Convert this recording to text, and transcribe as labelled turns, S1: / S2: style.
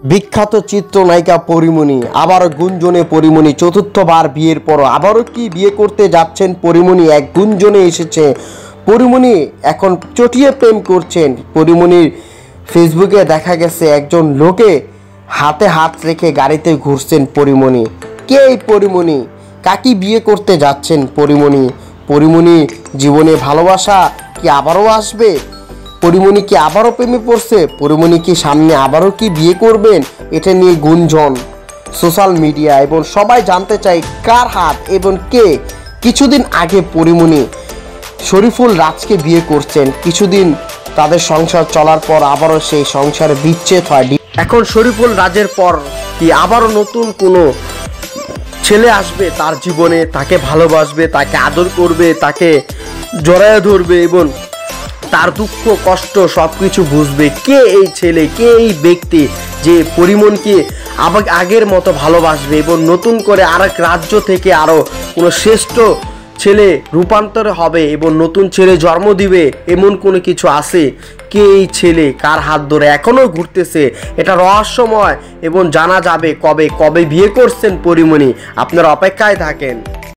S1: বিখ্যাত চিত্রনায়িকা পরীমনি আবারও গুঞ্জনে পরীমনি চতুর্থবার বিয়ের পর আবারও কি বিয়ে করতে যাচ্ছেন পরীমনি এক গুঞ্জনে এসেছে। পরীমনি এখন চটিয়ে প্রেম করছেন। পরীমনির ফেসবুকে দেখা গেছে একজন লোকে হাতে হাত রেখে গাড়িতে ঘুরছেন পরীমনি। কে এই পরীমনি? কাকে বিয়ে করতে যাচ্ছেন পরীমনি? পরীমনি জীবনে ভালোবাসা কি আবারও আসবে? পরীমনি কি আবারও প্রেমে পড়ছে? পরীমনি কি সামনে আবারও কি বিয়ে করবেন? এটা নিয়ে গুঞ্জন সোশ্যাল মিডিয়া এবং সবাই জানতে চায় কার হাত এবং কে। কিছুদিন আগে পরীমনি শরীফুল রাজকে বিয়ে করছেন। কিছুদিন তাদের সংসার চলার পর আবারও সেই সংসারে বিচ্ছেদ হয়। এখন শরীফুল রাজের পর কি আবারও নতুন কোনো ছেলে আসবে তার জীবনে, তাকে ভালোবাসবে, তাকে আদর করবে, তাকে জড়ায় ধরবে এবং তার দুঃখ কষ্ট সব কিছু বুঝবে। কে এই ছেলে, কে এই ব্যক্তি যে পরীমনিকে আবার আগের মতো ভালোবাসবে এবং নতুন করে আরেক রাজ্য থেকে আরও কোনো শ্রেষ্ঠ ছেলে রূপান্তর হবে এবং নতুন ছেলে জন্ম দিবে, এমন কোনো কিছু আছে? কে এই ছেলে? কার হাত ধরে এখনও ঘুরতেছে? এটা রহস্যময় এবং জানা যাবে কবে কবে বিয়ে করছেন পরীমনি। আপনারা অপেক্ষায় থাকেন।